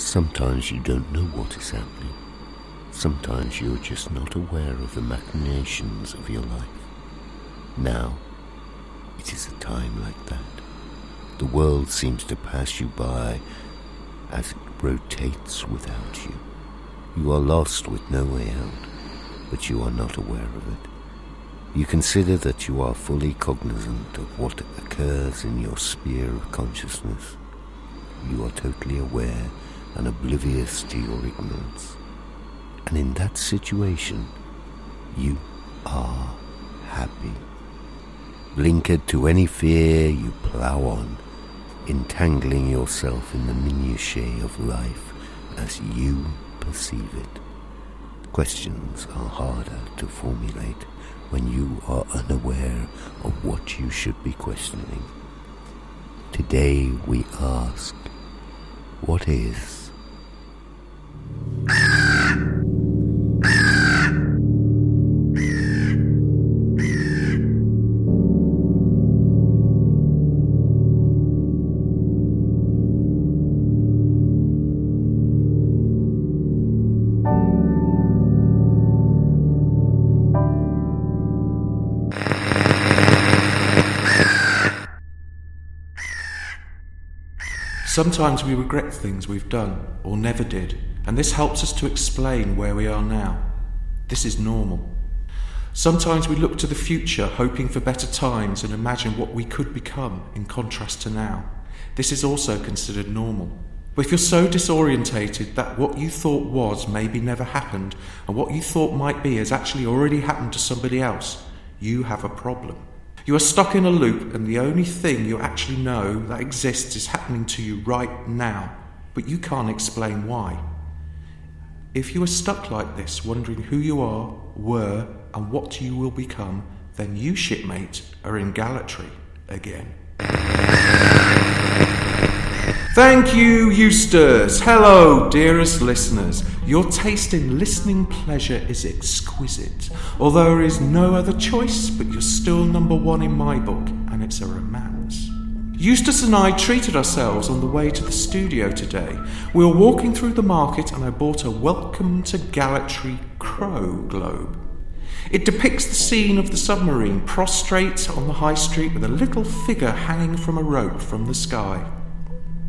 Sometimes you don't know what is happening. Sometimes you're just not aware of the machinations of your life. Now, it is a time like that. The world seems to pass you by as it rotates without you. You are lost with no way out, but you are not aware of it. You consider that you are fully cognizant of what occurs in your sphere of consciousness. You are totally aware and oblivious to your ignorance. And in that situation, you are happy. Blinkered to any fear, you plough on, entangling yourself in the minutiae of life as you perceive it. Questions are harder to formulate when you are unaware of what you should be questioning. Today we ask, what is? Sometimes we regret things we've done or never did, and this helps us to explain where we are now. This is normal. Sometimes we look to the future, hoping for better times and imagine what we could become in contrast to now. This is also considered normal. But if you're so disorientated that what you thought was maybe never happened, and what you thought might be has actually already happened to somebody else, you have a problem. You are stuck in a loop, and the only thing you actually know that exists is happening to you right now, but you can't explain why. If you are stuck like this, wondering who you are, were, and what you will become, then you, shipmate, are in Gallatry again. Thank you, Eustace. Hello, dearest listeners. Your taste in listening pleasure is exquisite. Although there is no other choice, but you're still number one in my book, and it's a romance. Eustace and I treated ourselves on the way to the studio today. We were walking through the market and I bought a Welcome to Gallatry Crow globe. It depicts the scene of the submarine prostrate on the high street with a little figure hanging from a rope from the sky.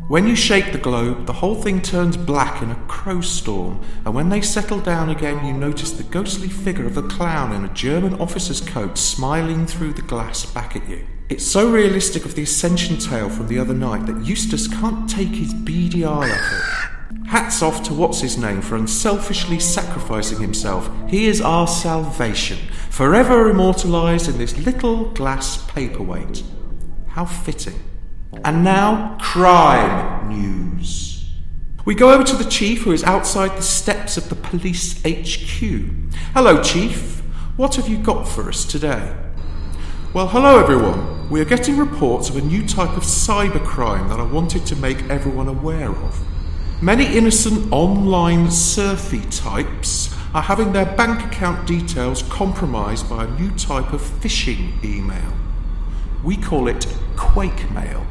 When you shake the globe, the whole thing turns black in a crow storm, and when they settle down again, you notice the ghostly figure of a clown in a German officer's coat smiling through the glass back at you. It's so realistic of the Ascension tale from the other night that Eustace can't take his beady eye off it. Hats off to what's-his-name for unselfishly sacrificing himself. He is our salvation, forever immortalised in this little glass paperweight. How fitting. And now, crime news. We go over to the Chief, who is outside the steps of the police HQ. Hello, Chief. What have you got for us today? Well, hello, everyone. We are getting reports of a new type of cybercrime that I wanted to make everyone aware of. Many innocent online surfy types are having their bank account details compromised by a new type of phishing email. We call it Quake Mail.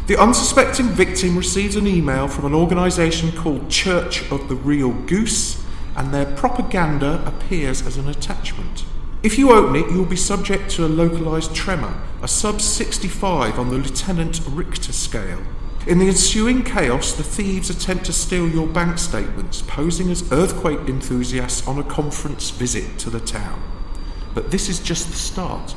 The unsuspecting victim receives an email from an organisation called Church of the Real Goose, and their propaganda appears as an attachment. If you open it, you will be subject to a localised tremor, a sub-65 on the Lieutenant Richter scale. In the ensuing chaos, the thieves attempt to steal your bank statements, posing as earthquake enthusiasts on a conference visit to the town. But this is just the start.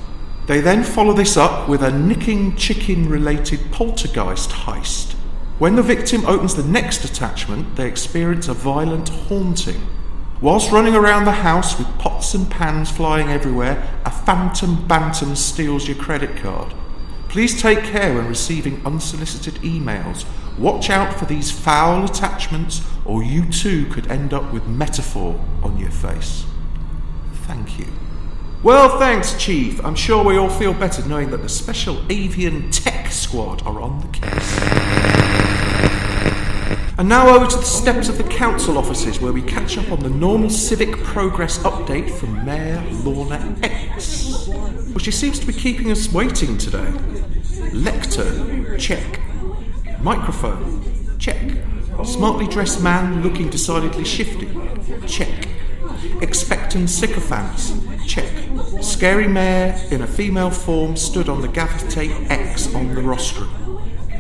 They then follow this up with a nicking chicken-related poltergeist heist. When the victim opens the next attachment, they experience a violent haunting. Whilst running around the house with pots and pans flying everywhere, a phantom bantam steals your credit card. Please take care when receiving unsolicited emails. Watch out for these foul attachments, or you too could end up with metaphor on your face. Thank you. Well, thanks, Chief. I'm sure we all feel better knowing that the Special Avian Tech Squad are on the case. And now over to the steps of the council offices, where we catch up on the normal civic progress update from Mayor Lorna X. Well, she seems to be keeping us waiting today. Lectern, check. Microphone, check. Smartly dressed man looking decidedly shifty. Check. Expectant sycophants. Check. Scary mare in a female form stood on the gaffer tape X on the rostrum.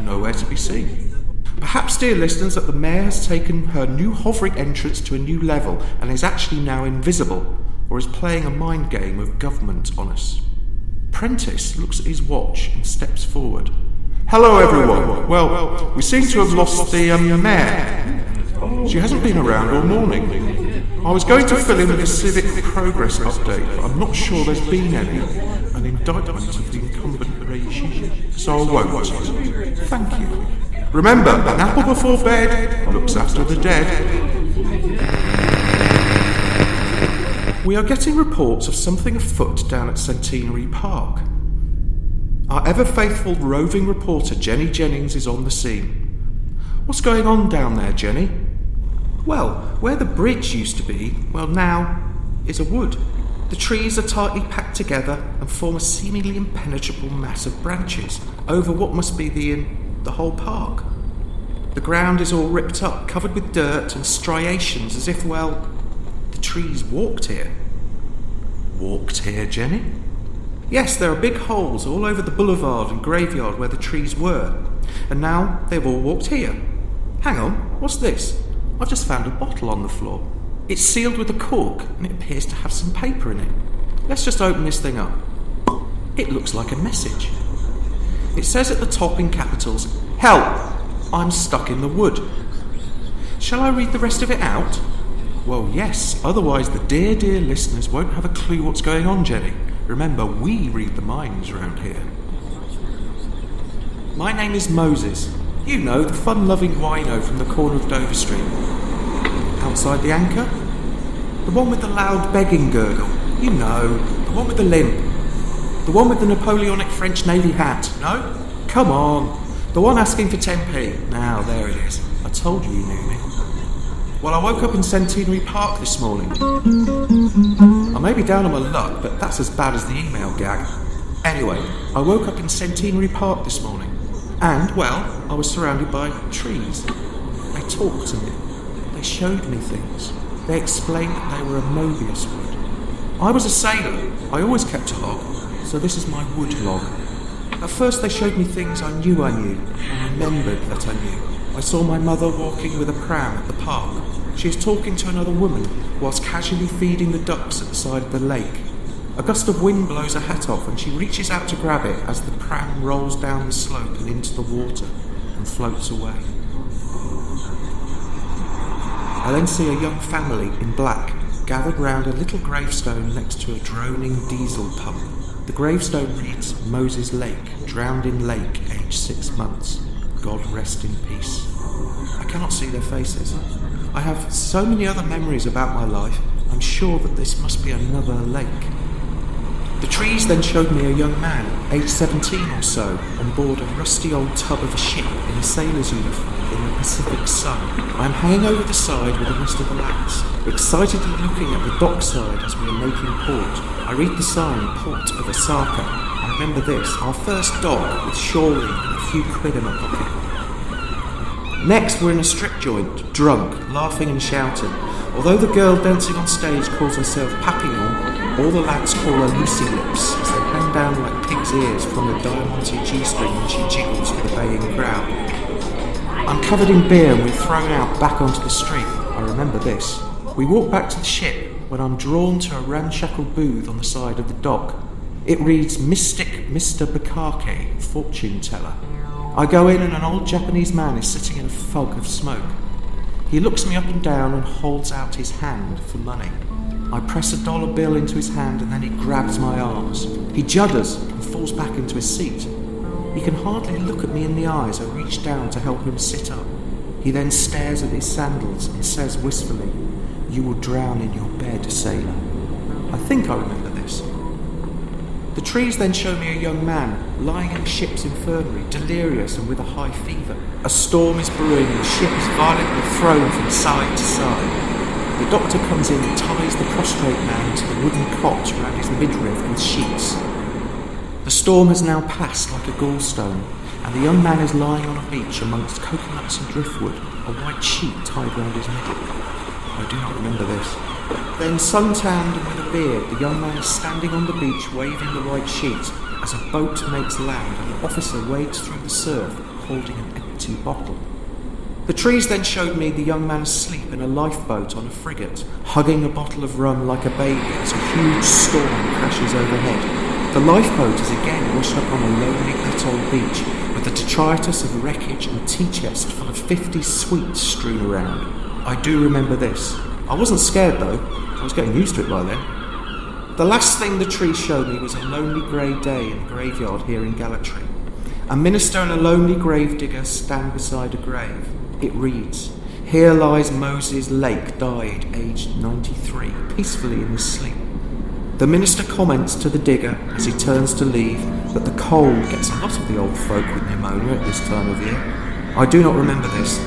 Nowhere to be seen. Perhaps, dear listeners, that the mare has taken her new hovering entrance to a new level and is actually now invisible, or is playing a mind game of government on us. Prentice looks at his watch and steps forward. Hello, everyone. Well, we seem to have lost the mare. She hasn't been around all morning. I was going to fill in with a civic progress update, but I'm not sure there's been any. An indictment of the incumbent regime, so I won't. Thank you. Remember, an apple before bed looks after the dead. We are getting reports of something afoot down at Centenary Park. Our ever-faithful roving reporter Jenny Jennings is on the scene. What's going on down there, Jenny? Well, where the bridge used to be, well now, is a wood. The trees are tightly packed together and form a seemingly impenetrable mass of branches over what must be the whole park. The ground is all ripped up, covered with dirt and striations as if, well, the trees walked here. Walked here, Jenny? Yes, there are big holes all over the boulevard and graveyard where the trees were, and now they've all walked here. Hang on, what's this? I've just found a bottle on the floor. It's sealed with a cork and it appears to have some paper in it. Let's just open this thing up. It looks like a message. It says at the top in capitals, "Help! I'm stuck in the wood." Shall I read the rest of it out? Well, yes, otherwise the dear listeners won't have a clue what's going on, Jenny. Remember, we read the minds round here. My name is Moses. You know, the fun-loving wino from the corner of Dover Street. Outside the Anchor? The one with the loud begging gurgle. You know, the one with the limp. The one with the Napoleonic French Navy hat. No? Come on. The one asking for 10p. Now, there it is. I told you knew me. Well, I woke up in Centenary Park this morning. I may be down on my luck, but that's as bad as the email gag. Anyway, I woke up in Centenary Park this morning. And, well, I was surrounded by trees. They talked to me. They showed me things. They explained that they were a Mobius wood. I was a sailor. I always kept a log, so this is my wood log. At first they showed me things I knew and remembered that I knew. I saw my mother walking with a pram at the park. She is talking to another woman whilst casually feeding the ducks at the side of the lake. A gust of wind blows her hat off and she reaches out to grab it as the pram rolls down the slope and into the water and floats away. I then see a young family in black gathered round a little gravestone next to a droning diesel pump. The gravestone reads, Moses Lake, drowned in lake, aged 6 months. God rest in peace. I cannot see their faces. I have so many other memories about my life, I'm sure that this must be another lake. The trees then showed me a young man, aged 17 or so, on board a rusty old tub of a ship in a sailor's uniform in the Pacific sun. I am hanging over the side with the rest of the lads, excitedly looking at the dockside as we are making port. I read the sign, Port of Osaka. I remember this, our first dock with shore leave and a few quid in my pocket. Next, we're in a strip joint, drunk, laughing and shouting. Although the girl dancing on stage calls herself Papillon, all the lads call her Lucy Lips as they hang down like pig's ears from a diamante G-string when she jiggles for the baying crowd. I'm covered in beer and we're thrown out back onto the street. I remember this. We walk back to the ship when I'm drawn to a ramshackle booth on the side of the dock. It reads Mystic Mr. Bukake, fortune teller. I go in and an old Japanese man is sitting in a fog of smoke. He looks me up and down and holds out his hand for money. I press a dollar bill into his hand and then he grabs my arms. He judders and falls back into his seat. He can hardly look at me in the eyes. I reach down to help him sit up. He then stares at his sandals and says wistfully, "You will drown in your bed, sailor." I think I remember this. The trees then show me a young man lying in a ship's infirmary, delirious and with a high fever. A storm is brewing and the ship is violently thrown from side to side. The doctor comes in and ties the prostrate man to the wooden cot around his midriff with sheets. The storm has now passed like a gallstone, and the young man is lying on a beach amongst coconuts and driftwood, a white sheet tied round his neck. I do not remember this. Then, suntanned and with a beard, the young man is standing on the beach waving the white sheet as a boat makes land and an officer wades through the surf holding an empty bottle. The trees then showed me the young man asleep in a lifeboat on a frigate, hugging a bottle of rum like a baby as a huge storm crashes overhead. The lifeboat is again washed up on a lonely atoll beach with the detritus of wreckage and tea chest full of 50 sweets strewn around. I do remember this. I wasn't scared though. I was getting used to it by then. The last thing the tree showed me was a lonely grey day in the graveyard here in Gallatree. A minister and a lonely gravedigger stand beside a grave. It reads, "Here lies Moses Lake, died, aged 93, peacefully in his sleep." The minister comments to the digger as he turns to leave that the cold gets a lot of the old folk with pneumonia at this time of year. I do not remember this.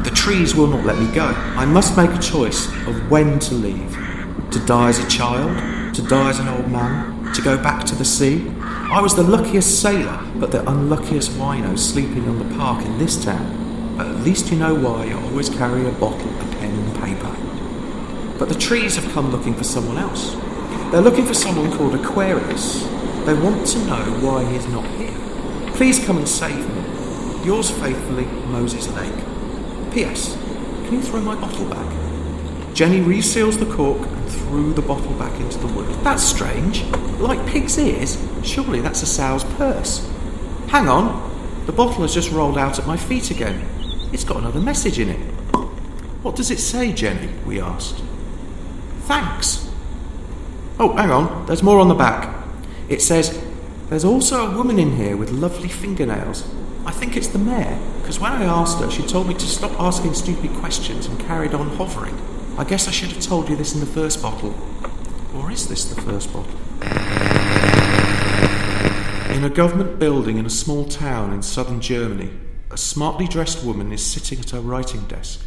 The trees will not let me go. I must make a choice of when to leave. To die as a child, to die as an old man, to go back to the sea. I was the luckiest sailor, but the unluckiest wino sleeping on the park in this town. But at least you know why I always carry a bottle, a pen and paper. But the trees have come looking for someone else. They're looking for someone called Aquarius. They want to know why he's not here. Please come and save me. Yours faithfully, Moses Lake. P.S. Can you throw my bottle back? Jenny reseals the cork and threw the bottle back into the wood. That's strange. Like pig's ears? Surely that's a sow's purse. Hang on. The bottle has just rolled out at my feet again. It's got another message in it. What does it say, Jenny? We asked. Thanks. Oh, hang on. There's more on the back. It says, "There's also a woman in here with lovely fingernails. I think it's the mayor, because when I asked her, she told me to stop asking stupid questions and carried on hovering. I guess I should have told you this in the first bottle. Or is this the first bottle?" In a government building in a small town in southern Germany, a smartly dressed woman is sitting at her writing desk.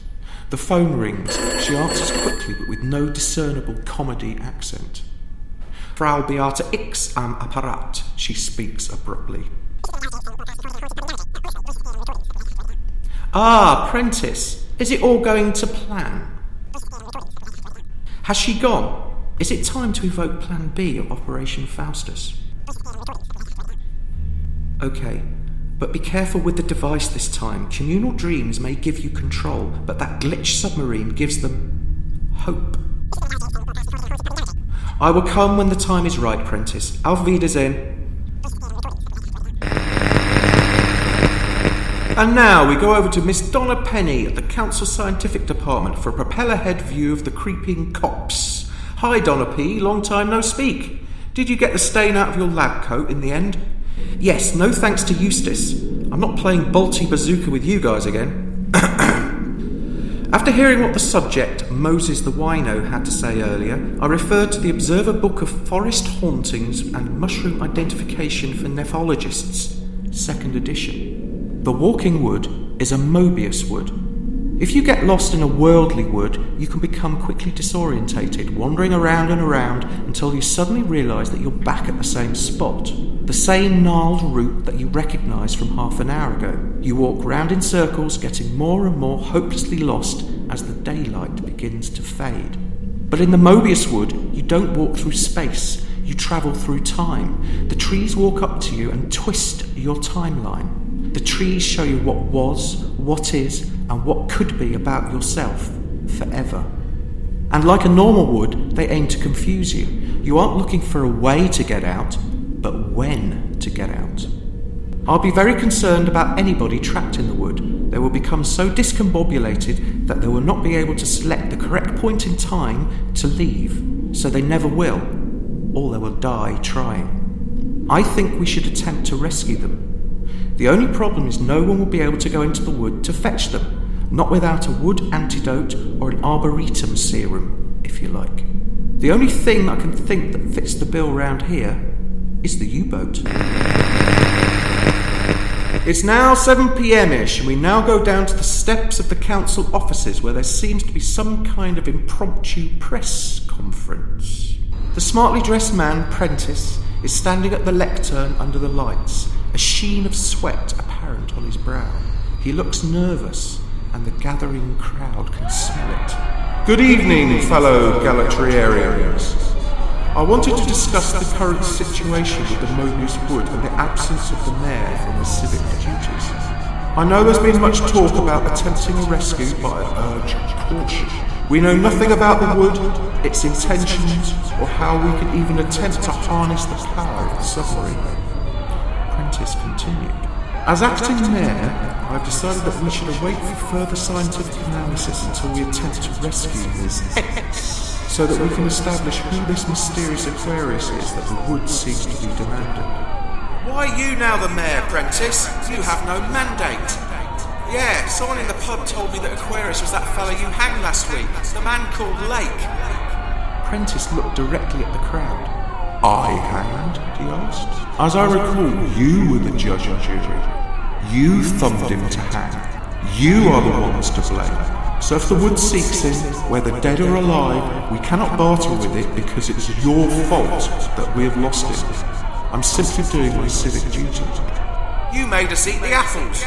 The phone rings. She answers quickly but with no discernible comedy accent. "Frau Beate X am Apparat," she speaks abruptly. "Ah, Prentice, is it all going to plan? Has she gone? Is it time to evoke Plan B of Operation Faustus?" "Okay, but be careful with the device this time. Communal dreams may give you control, but that glitch submarine gives them hope." "I will come when the time is right, Prentice. Auf Wiedersehen." And now we go over to Miss Donna Penny at the Council Scientific Department for a propeller-head view of the creeping cops. Hi, Donna P. Long time no speak. Did you get the stain out of your lab coat in the end? Yes, no thanks to Eustace. I'm not playing Balti Bazooka with you guys again. After hearing what the subject, Moses the Wino, had to say earlier, I referred to the Observer Book of Forest Hauntings and Mushroom Identification for Nephologists, 2nd edition. The walking wood is a Mobius wood. If you get lost in a worldly wood, you can become quickly disorientated, wandering around and around until you suddenly realise that you're back at the same spot. The same gnarled route that you recognised from half an hour ago. You walk round in circles, getting more and more hopelessly lost as the daylight begins to fade. But in the Mobius wood, you don't walk through space, you travel through time. The trees walk up to you and twist your timeline. The trees show you what was, what is, and what could be about yourself forever. And like a normal wood, they aim to confuse you. You aren't looking for a way to get out, but when to get out. I'll be very concerned about anybody trapped in the wood. They will become so discombobulated that they will not be able to select the correct point in time to leave, so they never will, or they will die trying. I think we should attempt to rescue them. The only problem is no one will be able to go into the wood to fetch them, not without a wood antidote or an arboretum serum, if you like. The only thing I can think that fits the bill round here is the U-boat. It's now 7 p.m-ish, and we now go down to the steps of the council offices where there seems to be some kind of impromptu press conference. The smartly dressed man, Prentice, is standing at the lectern under the lights, a sheen of sweat apparent apparent on his brow. He looks nervous, and the gathering crowd can smell it. Good evening, fellow Galatriarians. I wanted to discuss the current situation with the Mobius Wood and the absence of the mayor from his civic duties. I know there's been much talk about attempting a rescue, but I urge caution. We know nothing about the wood, its intentions, or how we can even attempt to harness the power of the submarine. Prentice continued. As acting mayor, I've decided that we should await for further scientific analysis until we attempt to rescue Ms. X, so that we can establish who this mysterious Aquarius is that the wood seems to be demanding. Why are you now the mayor, Prentice? You have no mandate. Yeah, someone in the pub told me that Aquarius was that fella you hanged last week, the man called Lake. Prentice looked directly at the crowd. I hanged? He asked. As I recall, you were the judge and jury. You thumbed him to hang. You are the ones to blame. So if the wood seeks him, whether dead or alive, we cannot barter with it because it's your fault that we have lost him. I'm simply doing my civic duty. You made us eat the apples.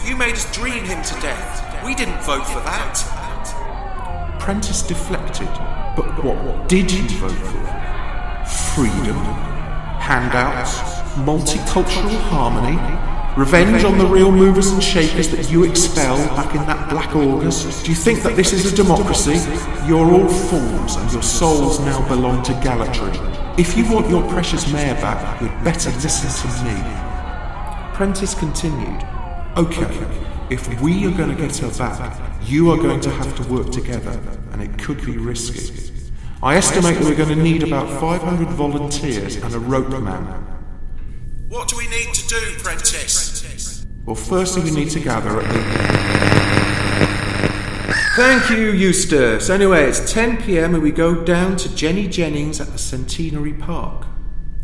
You made us dream him to death. We didn't vote for that. Prentice deflected. But what did you vote for? Freedom? Handouts? Multicultural harmony? Revenge on the real movers and shakers that you expelled back in that Black August? Do you think that this is a democracy? You're all fools, and your souls now belong to Galatry. If you want your precious mayor back, you'd better listen to me. Prentice continued. Okay, if we are going to get her back, you are going to have to work together, and it could be risky. I estimate that we're going to need about 500 volunteers and a rope man. What do we need to do, Prentice? Well, firstly we need to gather at the... Thank you, Eustace. Anyway, it's 10 p.m. and we go down to Jenny Jennings at the Centenary Park.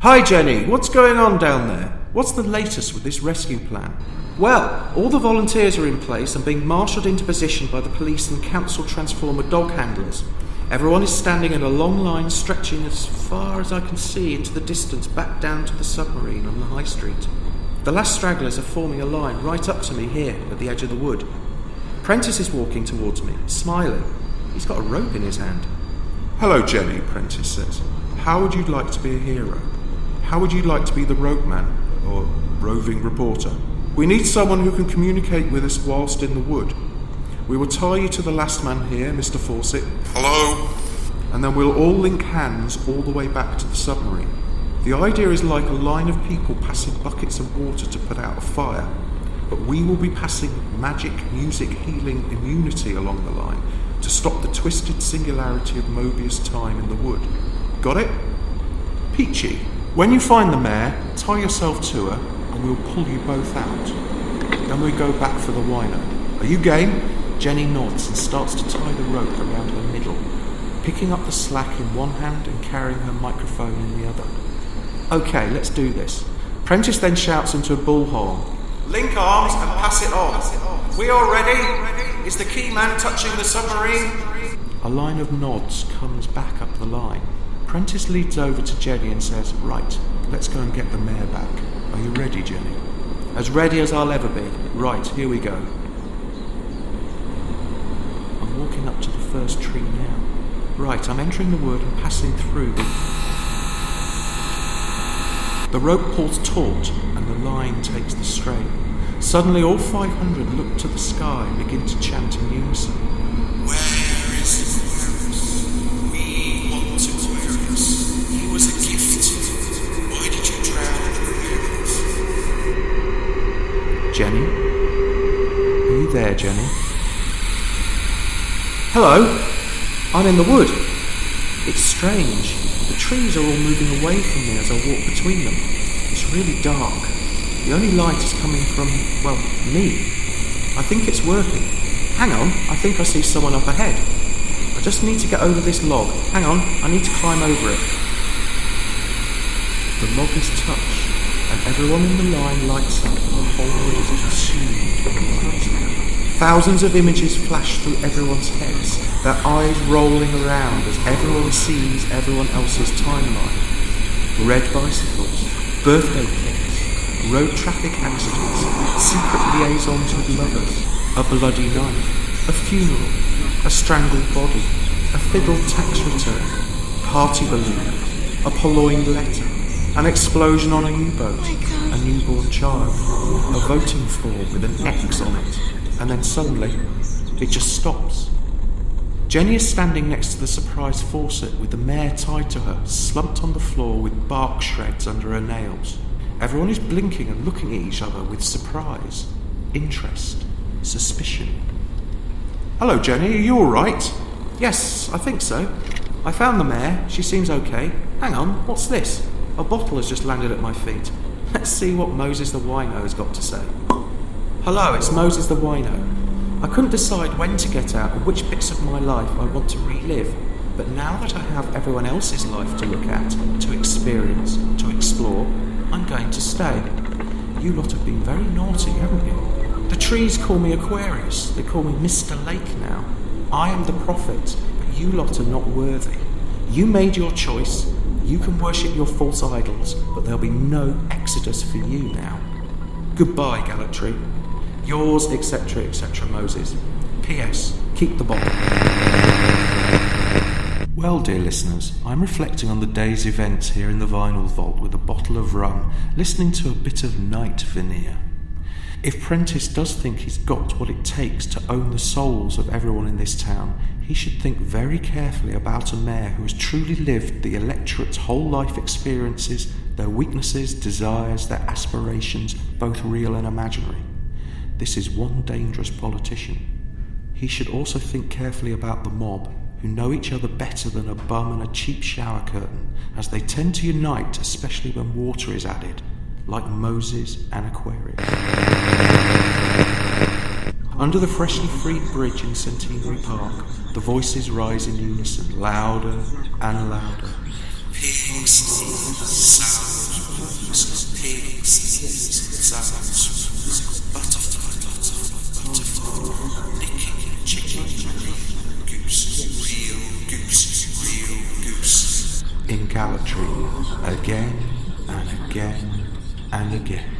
Hi, Jenny. What's going on down there? What's the latest with this rescue plan? Well, all the volunteers are in place and being marshalled into position by the police and council transformer dog handlers. Everyone is standing in a long line stretching as far as I can see into the distance back down to the submarine on the high street. The last stragglers are forming a line right up to me here at the edge of the wood. Prentice is walking towards me, smiling. He's got a rope in his hand. Hello, Jenny, Prentice says. How would you like to be a hero? How would you like to be the rope man, or roving reporter? We need someone who can communicate with us whilst in the wood. We will tie you to the last man here, Mr. Fawcett. Hello? And then we'll all link hands all the way back to the submarine. The idea is like a line of people passing buckets of water to put out a fire, but we will be passing magic, music, healing, immunity along the line to stop the twisted singularity of Mobius time in the wood. Got it? Peachy, when you find the mare, tie yourself to her and we'll pull you both out. Then we go back for the wino. Are you game? Jenny nods and starts to tie the rope around her middle, picking up the slack in one hand and carrying her microphone in the other. Okay, let's do this. Prentice then shouts into a bullhorn. Link arms and pass it on. We all ready? Is the key man touching the submarine? A line of nods comes back up the line. Prentice leads over to Jenny and says, Right, let's go and get the mare back. Are you ready, Jenny? As ready as I'll ever be. Right, here we go. I'm walking up to the first tree now. Right, I'm entering the wood and passing through the rope pulls taut and the line takes the strain. Suddenly all 500 look to the sky and begin to chant in unison. Where is Aquarius? We want Aquarius. He was a gift. Why did you drown Aquarius? Jenny? Are you there, Jenny? Hello? I'm in the wood. It's strange. The trees are all moving away from me as I walk between them. It's really dark. The only light is coming from, well, me. I think it's working. Hang on, I think I see someone up ahead. I just need to get over this log. Hang on, I need to climb over it. The log is touched, and everyone in the line lights up and the whole wood is consumed in light. Thousands of images flash through everyone's heads, their eyes rolling around as everyone sees everyone else's timeline. Red bicycles, birthday cakes, road traffic accidents, secret liaisons with lovers, a bloody knife, a funeral, a strangled body, a fiddled tax return, party balloon, a purloined letter, an explosion on a U-boat, a newborn child, a voting form with an X on it, and then suddenly, it just stops. Jenny is standing next to the surprise faucet with the mare tied to her, slumped on the floor with bark shreds under her nails. Everyone is blinking and looking at each other with surprise, interest, suspicion. Hello, Jenny, are you all right? Yes, I think so. I found the mare. She seems okay. Hang on, what's this? A bottle has just landed at my feet. Let's see what Moses the Wino has got to say. Hello, it's Moses the Wino. I couldn't decide when to get out and which bits of my life I want to relive, but now that I have everyone else's life to look at, to experience, to explore, I'm going to stay. You lot have been very naughty, haven't you? The trees call me Aquarius. They call me Mr. Lake now. I am the prophet, but you lot are not worthy. You made your choice. You can worship your false idols, but there'll be no exodus for you now. Goodbye, Galatry. Yours, etc., etc., Moses. P.S. Keep the bottle. Well, dear listeners, I'm reflecting on the day's events here in the Vinyl Vault with a bottle of rum, listening to a bit of Night Veneer. If Prentice does think he's got what it takes to own the souls of everyone in this town, he should think very carefully about a mayor who has truly lived the electorate's whole life experiences, their weaknesses, desires, their aspirations, both real and imaginary. This is one dangerous politician. He should also think carefully about the mob, who know each other better than a bum and a cheap shower curtain, as they tend to unite, especially when water is added, like Moses and Aquarius. Under the freshly freed bridge in Centenary Park, the voices rise in unison, louder and louder. Pigs, sows, pigs, sows, butterfly, licking, chicken, real goose. In Galatry, again and again and again.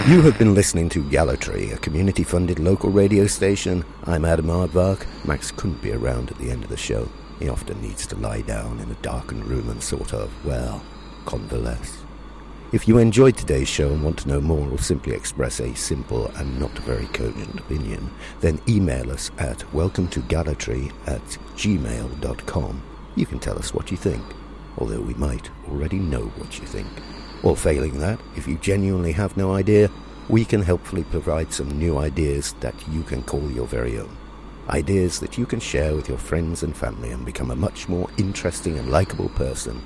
You have been listening to Galatry, a community-funded local radio station. I'm Adam Aardvark. Max couldn't be around at the end of the show. He often needs to lie down in a darkened room and sort of, well, convalesce. If you enjoyed today's show and want to know more or simply express a simple and not very cogent opinion, then email us at welcometogalatry@gmail.com. You can tell us what you think, although we might already know what you think. Or failing that, if you genuinely have no idea, we can helpfully provide some new ideas that you can call your very own. Ideas that you can share with your friends and family and become a much more interesting and likeable person,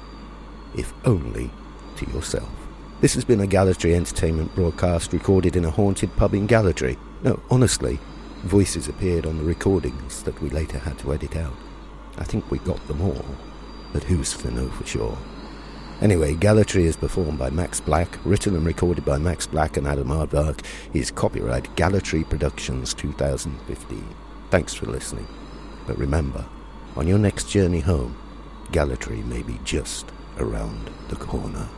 if only to yourself. This has been a Galatry Entertainment broadcast recorded in a haunted pub in Galatry. No, honestly, voices appeared on the recordings that we later had to edit out. I think we got them all, but who's to know for sure? Anyway, Galatry is performed by Max Black, written and recorded by Max Black and Adam Aardvark. Is copyright Galatry Productions 2015. Thanks for listening. But remember, on your next journey home, Galatry may be just around the corner.